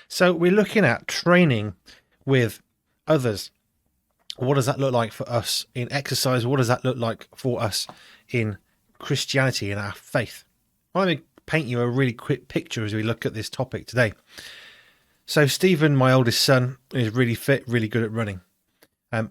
So we're looking at training with others. What does that look like for us in exercise? What does that look like for us in Christianity, in our faith? Well, let me paint you a really quick picture as we look at this topic today. So Stephen, my oldest son, is really fit, really good at running.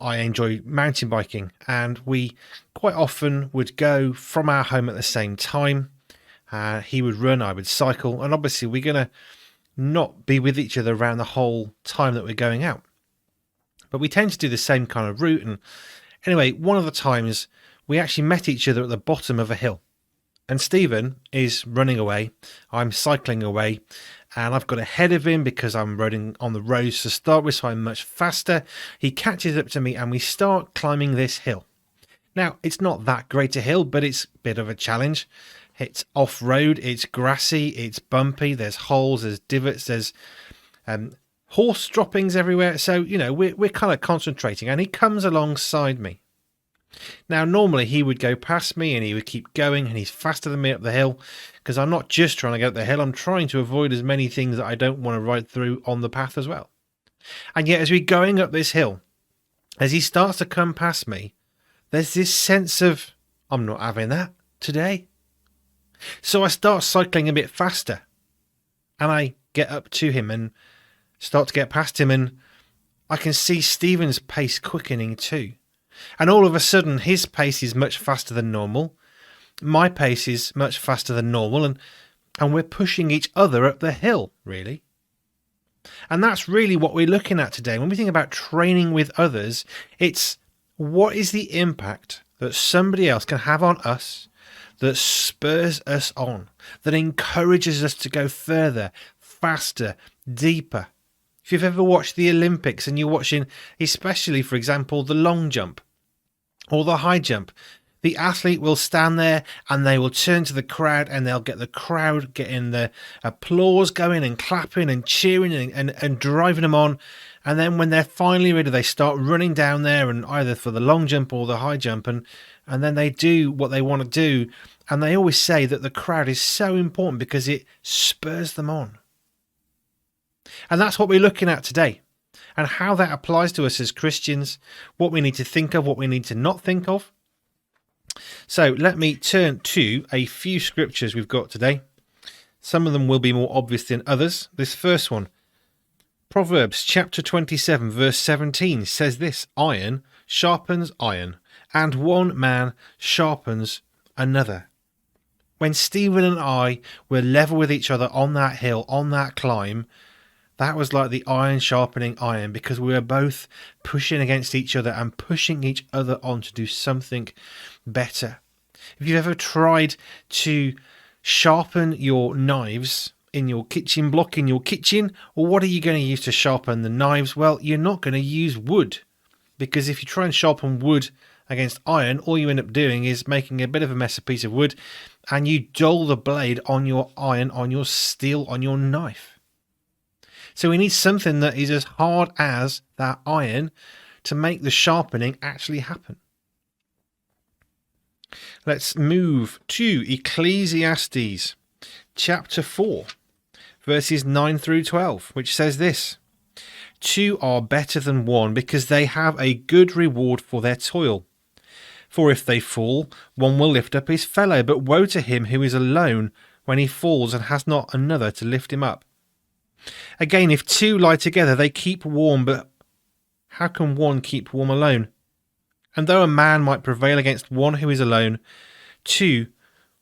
I enjoy mountain biking, and we quite often would go from our home at the same time. He would run, I would cycle, and obviously we're going to not be with each other around the whole time that we're going out. But we tend to do the same kind of route. And anyway, one of the times we actually met each other at the bottom of a hill. And Stephen is running away. I'm cycling away. And I've got ahead of him because I'm running on the roads to start with, so I'm much faster. He catches up to me and we start climbing this hill. Now, it's not that great a hill, but it's a bit of a challenge. It's off-road, it's grassy, it's bumpy, there's holes, there's divots, there's horse droppings everywhere. So, we're kind of concentrating, and he comes alongside me. Now, normally he would go past me and he would keep going, and he's faster than me up the hill, because I'm not just trying to go up the hill, I'm trying to avoid as many things that I don't want to ride through on the path as well. And yet, as we're going up this hill, as he starts to come past me, there's this sense of, I'm not having that today. So I start cycling a bit faster, and I get up to him and start to get past him, and I can see Stephen's pace quickening too. And all of a sudden, his pace is much faster than normal. My pace is much faster than normal, and we're pushing each other up the hill, really. And that's really what we're looking at today. When we think about training with others, it's what is the impact that somebody else can have on us that spurs us on, that encourages us to go further, faster, deeper. If you've ever watched the Olympics and you're watching, especially, for example, the long jump or the high jump, the athlete will stand there and they will turn to the crowd and they'll get the crowd getting the applause going and clapping and cheering and driving them on. And then when they're finally ready, they start running down there, and either for the long jump or the high jump, and then they do what they want to do. And they always say that the crowd is so important because it spurs them on. And that's what we're looking at today, and how that applies to us as Christians, what we need to think of, what we need to not think of. So let me turn to a few scriptures we've got today. Some of them will be more obvious than others. This first one, Proverbs chapter 27, verse 17 says this: iron sharpens iron, and one man sharpens another. When Stephen and I were level with each other on that hill, on that climb, that was like the iron sharpening iron, because we were both pushing against each other and pushing each other on to do something better. If you've ever tried to sharpen your knives in your kitchen block in your kitchen, or what are you going to use to sharpen the knives? Well, you're not going to use wood, because if you try and sharpen wood against iron, all you end up doing is making a bit of a mess of piece of wood, and you dull the blade on your iron, on your steel, on your knife. So we need something that is as hard as that iron to make the sharpening actually happen. Let's move to Ecclesiastes chapter 4, verses 9 through 12, which says this: two are better than one, because they have a good reward for their toil. For if they fall, one will lift up his fellow, but woe to him who is alone when he falls and has not another to lift him up. Again, if two lie together, they keep warm, but how can one keep warm alone? And though a man might prevail against one who is alone, two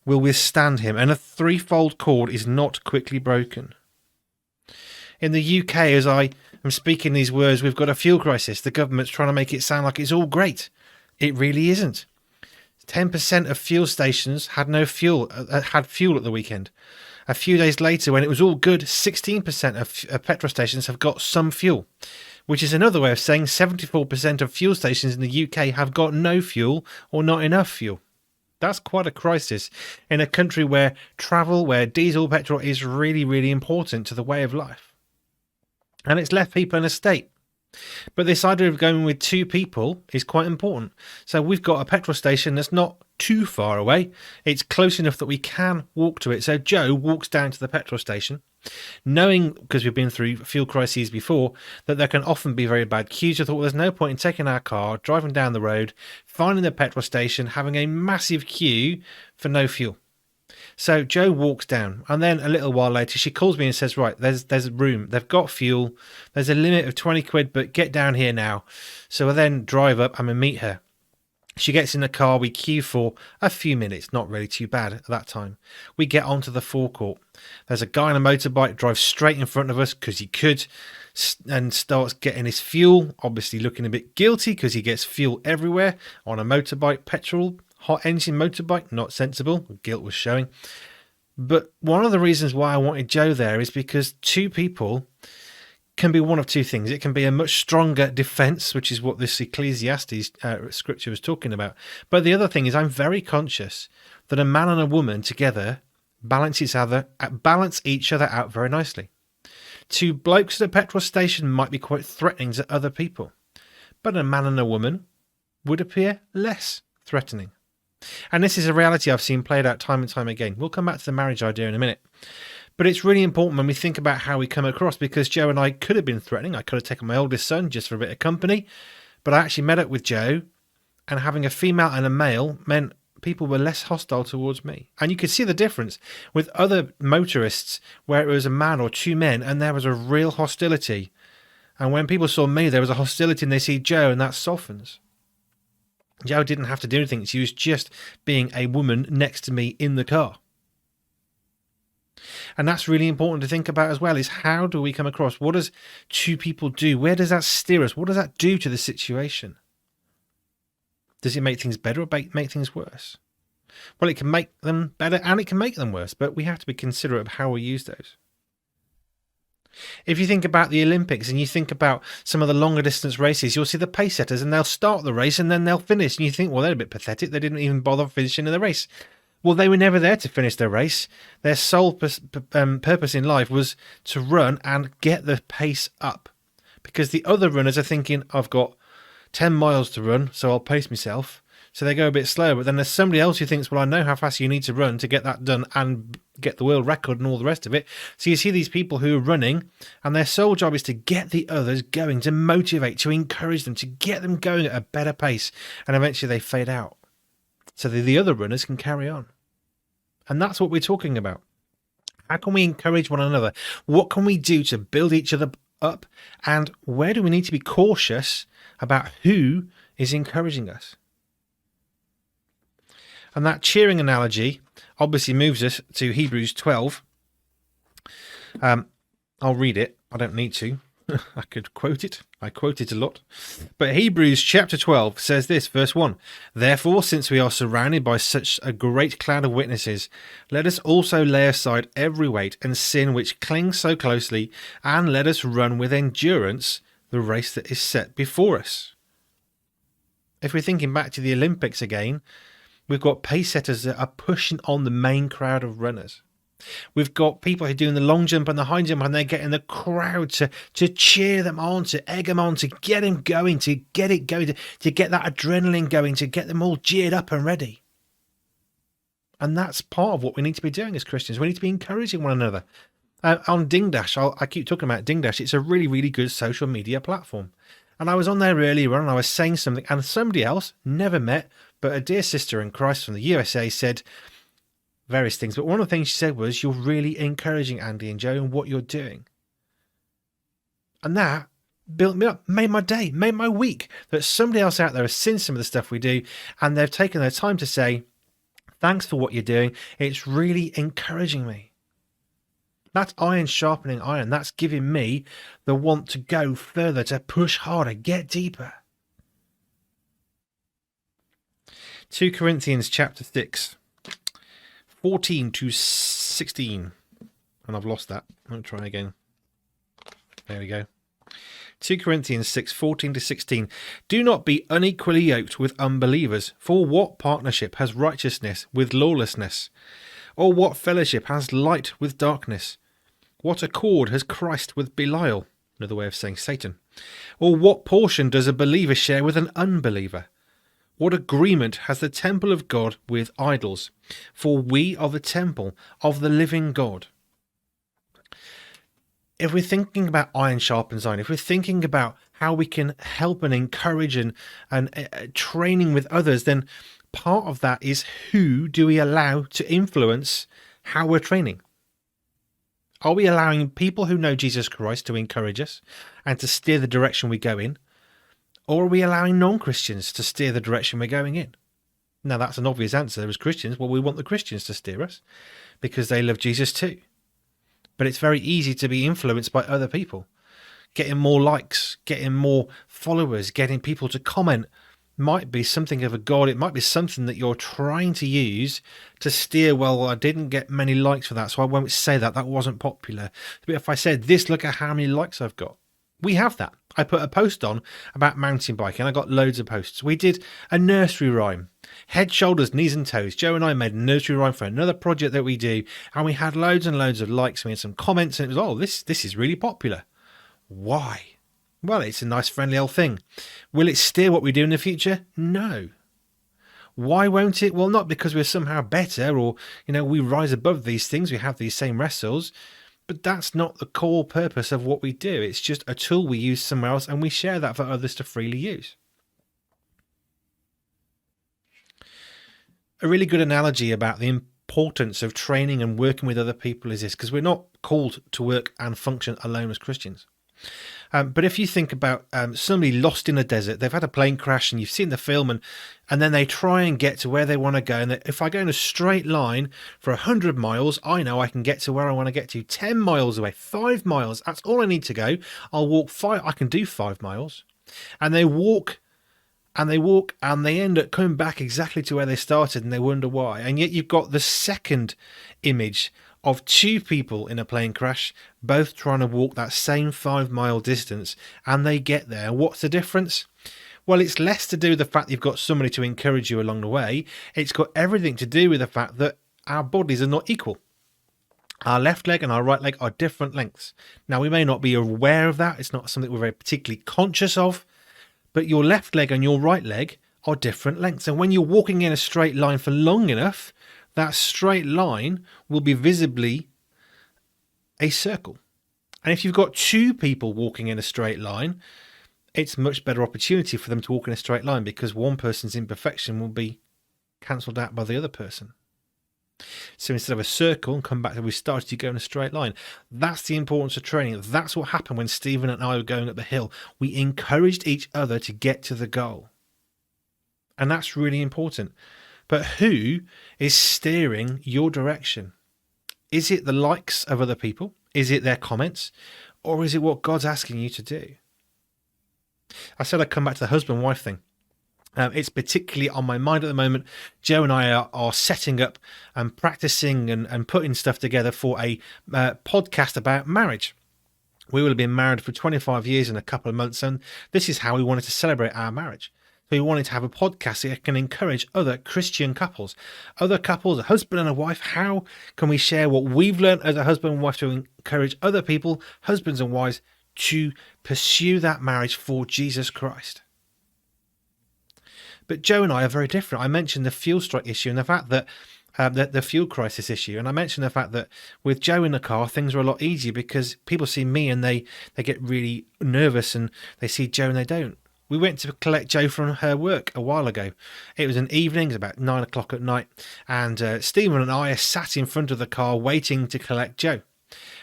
will withstand him, and a threefold cord is not quickly broken. In the UK, as I am speaking these words, we've got a fuel crisis. The government's trying to make it sound like it's all great. It really isn't. 10% of fuel stations had no fuel, had fuel at the weekend. A few days later, when it was all good, 16% of petrol stations have got some fuel, which is another way of saying 74% of fuel stations in the UK have got no fuel or not enough fuel. That's quite a crisis in a country where travel, where diesel, petrol is really, really important to the way of life. And it's left people in a state. But this idea of going with two people is quite important. So we've got a petrol station that's not too far away. It's close enough that we can walk to it. So Joe walks down to the petrol station. Knowing, because we've been through fuel crises before, that there can often be very bad queues, I thought, well, there's no point in taking our car, driving down the road, finding the petrol station, having a massive queue for no fuel. So Jo walks down, and then a little while later she calls me and says, right, there's room, they've got fuel, there's a limit of 20 quid, but get down here now. So I then drive up and I meet her. She gets in the car, we queue for a few minutes, not really too bad at that time. We get onto the forecourt. There's a guy on a motorbike, drives straight in front of us because he could, and starts getting his fuel, obviously looking a bit guilty because he gets fuel everywhere on a motorbike, petrol, hot engine motorbike, not sensible, guilt was showing. But one of the reasons why I wanted Jo there is because two people can be one of two things. It can be a much stronger defense, which is what this Ecclesiastes scripture was talking about. But the other thing is I'm very conscious that a man and a woman together balance each other out very nicely. Two blokes at a petrol station might be quite threatening to other people, but a man and a woman would appear less threatening. And this is a reality I've seen played out time and time again. We'll come back to the marriage idea in a minute. But it's really important when we think about how we come across, because Jo and I could have been threatening. I could have taken my oldest son just for a bit of company, but I actually met up with Jo, and having a female and a male meant people were less hostile towards me. And you could see the difference with other motorists where it was a man or two men and there was a real hostility. And when people saw me, there was a hostility, and they see Jo, and that softens. Jo didn't have to do anything. She was just being a woman next to me in the car. And that's really important to think about as well, is how do we come across? What does two people do? Where does that steer us? What does that do to the situation? Does it make things better or make things worse? Well, it can make them better and it can make them worse, but we have to be considerate of how we use those. If you think about the Olympics and you think about some of the longer distance races, you'll see the pacesetters, and they'll start the race and then they'll finish. And you think, well, they're a bit pathetic. They didn't even bother finishing the race. Well, they were never there to finish their race. Their sole purpose in life was to run and get the pace up. Because the other runners are thinking, I've got 10 miles to run, so I'll pace myself. So they go a bit slower. But then there's somebody else who thinks, well, I know how fast you need to run to get that done and get the world record and all the rest of it. So you see these people who are running, and their sole job is to get the others going, to motivate, to encourage them, to get them going at a better pace. And eventually they fade out, so that the other runners can carry on. And that's what we're talking about. How can we encourage one another? What can we do to build each other up? And where do we need to be cautious about who is encouraging us? And that cheering analogy obviously moves us to Hebrews 12. I'll read it. I don't need to. I could quote it. I quote it a lot. But Hebrews chapter 12 says this, verse 1. Therefore, since we are surrounded by such a great cloud of witnesses, let us also lay aside every weight and sin which clings so closely, and let us run with endurance the race that is set before us. If we're thinking back to the Olympics again, we've got pacesetters that are pushing on the main crowd of runners. We've got people who are doing the long jump and the high jump, and they're getting the crowd to cheer them on, to egg them on, to get them going, to get it going, to get that adrenaline going, to get them all geared up and ready. And that's part of what we need to be doing as Christians. We need to be encouraging one another. On Dingdash, I keep talking about Dingdash. It's a really, really good social media platform. And I was on there earlier on, and I was saying something, and somebody else, never met, but a dear sister in Christ from the USA said various things, but one of the things she said was, you're really encouraging Andy and Jo in what you're doing. And that built me up, made my day, made my week, that somebody else out there has seen some of the stuff we do, and they've taken their time to say, thanks for what you're doing. It's really encouraging me. That's iron sharpening iron. That's giving me the want to go further, to push harder, get deeper. 2 Corinthians chapter 6. 14 to 16. And I've lost that. I'll try again. There we go. 2 Corinthians 6, 14 to 16. Do not be unequally yoked with unbelievers. For what partnership has righteousness with lawlessness? Or what fellowship has light with darkness? What accord has Christ with Belial? Another way of saying Satan. Or what portion does a believer share with an unbeliever? What agreement has the temple of God with idols? For we are the temple of the living God. if we're thinking about iron sharpens iron, if we're thinking about how we can help and encourage and training with others, then part of that is, who do we allow to influence how we're training? Are we allowing people who know Jesus Christ to encourage us and to steer the direction we go in? Or are we allowing non-Christians to steer the direction we're going in? Now, that's an obvious answer. As Christians, well, we want the Christians to steer us because they love Jesus too. But it's very easy to be influenced by other people. Getting more likes, getting more followers, getting people to comment might be something of a god. It might be something that you're trying to use to steer, well, I didn't get many likes for that, so I won't say that. That wasn't popular. But if I said this, look at how many likes I've got. We have that. I put a post on about mountain biking. I got loads of posts. We did a nursery rhyme. Head, shoulders, knees and toes. Joe and I made a nursery rhyme for another project that we do, and we had loads and loads of likes. We had some comments, and it was, oh, this is really popular. Why? Well, it's a nice friendly old thing. Will it steer what we do in the future? No. Why won't it? Well, not because we're somehow better or, we rise above these things. We have these same wrestles. But that's not the core purpose of what we do. It's just a tool we use somewhere else, and we share that for others to freely use. A really good analogy about the importance of training and working with other people is this, because we're not called to work and function alone as Christians. But if you think about somebody lost in a desert, they've had a plane crash and you've seen the film, and then they try and get to where they want to go. And if I go in a straight line for 100 miles, I know I can get to where I want to get to 10 miles away, 5 miles. That's all I need to go. I'll walk 5. I can do 5 miles. And they walk and they walk and they end up coming back exactly to where they started, and they wonder why. And yet you've got the second image of 2 people in a plane crash, both trying to walk that same 5-mile distance, and they get there. What's the difference? Well, it's less to do with the fact that you've got somebody to encourage you along the way. It's got everything to do with the fact that our bodies are not equal. Our left leg and our right leg are different lengths. Now, we may not be aware of that. It's not something we're very particularly conscious of, but your left leg and your right leg are different lengths. And when you're walking in a straight line for long enough, that straight line will be visibly a circle. And if you've got 2 people walking in a straight line, it's a much better opportunity for them to walk in a straight line, because one person's imperfection will be cancelled out by the other person. So instead of a circle, and come back to where we started, you go in a straight line. That's the importance of training. That's what happened when Stephen and I were going up the hill. We encouraged each other to get to the goal. And that's really important. But who is steering your direction? Is it the likes of other people? Is it their comments? Or is it what God's asking you to do? I said I'd come back to the husband-wife thing. It's particularly on my mind at the moment. Joe and I are setting up and practicing and putting stuff together for a podcast about marriage. We will have been married for 25 years in a couple of months, and this is how we wanted to celebrate our marriage. So we wanted to have a podcast that can encourage other Christian couples, a husband and a wife. How can we share what we've learned as a husband and wife to encourage other people, husbands and wives, to pursue that marriage for Jesus Christ? But Joe and I are very different. I mentioned the fuel strike issue and the fact that the fuel crisis issue. And I mentioned the fact that with Joe in the car, things are a lot easier because people see me and they get really nervous, and they see Joe and they don't. We went to collect Joe from her work a while ago. It was an evening, it was about 9 o'clock at night, and Stephen and I are sat in front of the car waiting to collect Joe.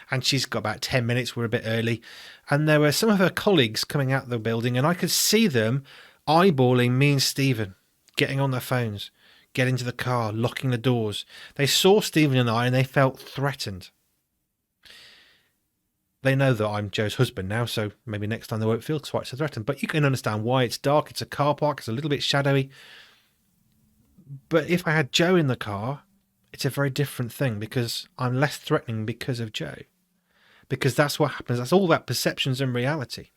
And she's got about 10 minutes, we're a bit early. And there were some of her colleagues coming out of the building, and I could see them eyeballing me and Stephen, getting on their phones, getting to the car, locking the doors. They saw Stephen and I, and they felt threatened. They know that I'm Joe's husband now, so maybe next time they won't feel quite so threatened. But you can understand why. It's dark, it's a car park, it's a little bit shadowy. But if I had Joe in the car, it's a very different thing, because I'm less threatening because of Joe. Because that's what happens. That's all about perceptions and reality.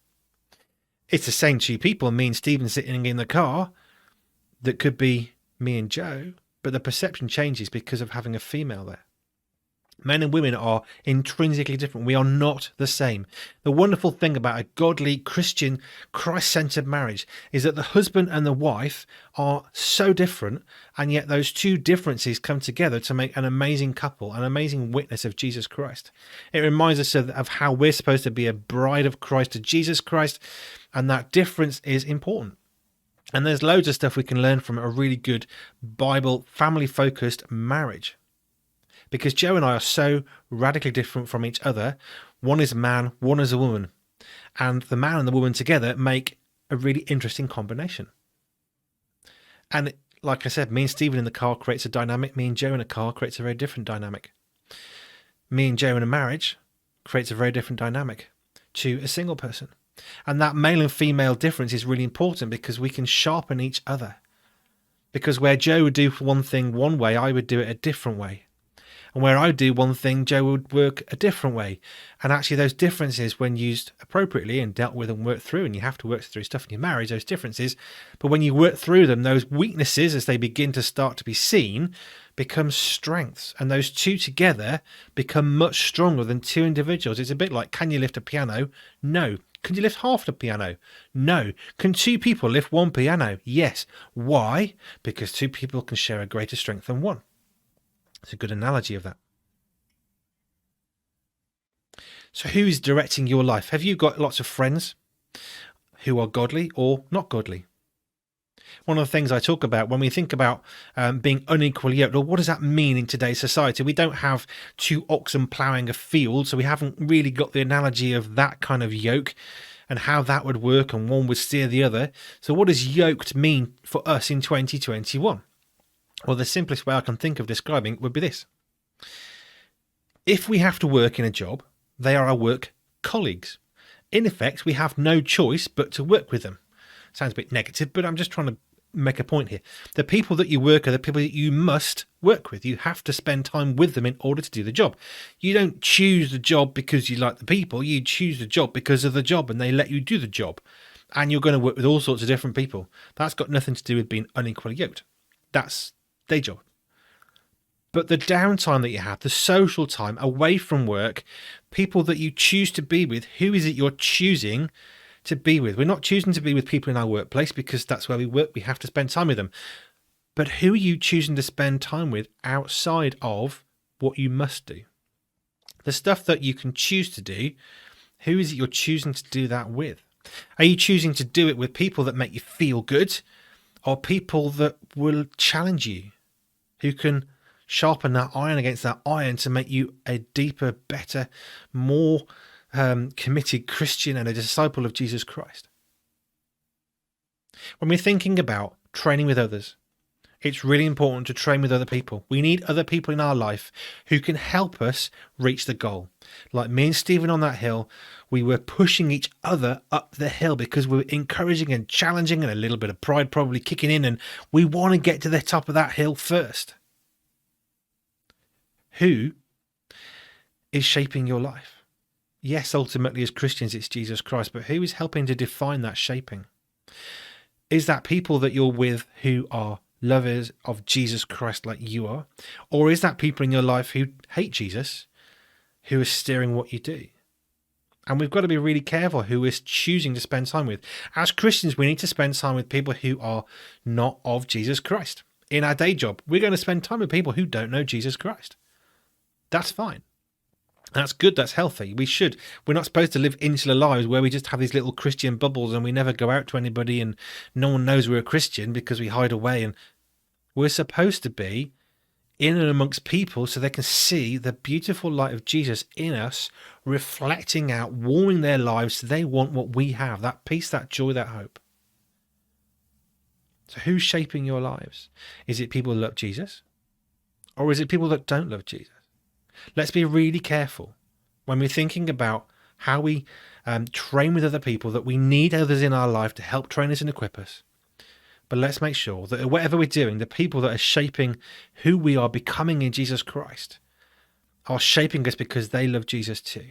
It's the same 2 people, me and Stephen sitting in the car, that could be me and Joe, but the perception changes because of having a female there. Men and women are intrinsically different. We are not the same. The wonderful thing about a godly, Christian, Christ-centered marriage is that the husband and the wife are so different, and yet those two differences come together to make an amazing couple, an amazing witness of Jesus Christ. It reminds us of how we're supposed to be a bride of Christ to Jesus Christ, and that difference is important. And there's loads of stuff we can learn from a really good Bible, family-focused marriage. Because Joe and I are so radically different from each other. One is a man, one is a woman. And the man and the woman together make a really interesting combination. And like I said, me and Stephen in the car creates a dynamic. Me and Joe in a car creates a very different dynamic. Me and Joe in a marriage creates a very different dynamic to a single person. And that male and female difference is really important because we can sharpen each other. Because where Joe would do one thing one way, I would do it a different way. And where I do one thing, Joe would work a different way. And actually those differences, when used appropriately and dealt with and worked through, and you have to work through stuff in your marriage, those differences, but when you work through them, those weaknesses, as they begin to start to be seen, become strengths. And those two together become much stronger than two individuals. It's a bit like, can you lift a piano? No. Can you lift half the piano? No. Can two people lift one piano? Yes. Why? Because two people can share a greater strength than one. It's a good analogy of that. So who is directing your life? Have you got lots of friends who are godly or not godly? One of the things I talk about when we think about being unequally yoked, or what does that mean in today's society? We don't have two oxen ploughing a field, so we haven't really got the analogy of that kind of yoke and how that would work and one would steer the other. So what does yoked mean for us in 2021? Well, the simplest way I can think of describing it would be this. If we have to work in a job, they are our work colleagues. In effect, we have no choice but to work with them. Sounds a bit negative, but I'm just trying to make a point here. The people that you work are the people that you must work with. You have to spend time with them in order to do the job. You don't choose the job because you like the people. You choose the job because of the job, and they let you do the job. And you're going to work with all sorts of different people. That's got nothing to do with being unequally yoked. That's day job. But the downtime that you have, the social time away from work, people that you choose to be with, who is it you're choosing to be with? We're not choosing to be with people in our workplace because that's where we work. We have to spend time with them. But who are you choosing to spend time with outside of what you must do? The stuff that you can choose to do, who is it you're choosing to do that with? Are you choosing to do it with people that make you feel good, or people that will challenge you, who can sharpen that iron against that iron to make you a deeper, better, more committed Christian and a disciple of Jesus Christ? When we're thinking about training with others, it's really important to train with other people. We need other people in our life who can help us reach the goal. Like me and Stephen on that hill, we were pushing each other up the hill because we were encouraging and challenging, and a little bit of pride probably kicking in, and we want to get to the top of that hill first. Who is shaping your life? Yes, ultimately as Christians, it's Jesus Christ, but who is helping to define that shaping? Is that people that you're with who are lovers of Jesus Christ like you are? Or is that people in your life who hate Jesus, who are steering what you do? And we've got to be really careful who we're choosing to spend time with. As Christians, we need to spend time with people who are not of Jesus Christ. In our day job, we're going to spend time with people who don't know Jesus Christ. That's fine. That's good. That's healthy. We should. We're not supposed to live insular lives where we just have these little Christian bubbles and we never go out to anybody and no one knows we're a Christian because we hide away. And we're supposed to be in and amongst people so they can see the beautiful light of Jesus in us, reflecting out, warming their lives so they want what we have, that peace, that joy, that hope. So who's shaping your lives? Is it people who love Jesus? Or is it people that don't love Jesus? Let's be really careful when we're thinking about how we train with other people, that we need others in our life to help train us and equip us. But let's make sure that whatever we're doing, the people that are shaping who we are becoming in Jesus Christ are shaping us because they love Jesus too.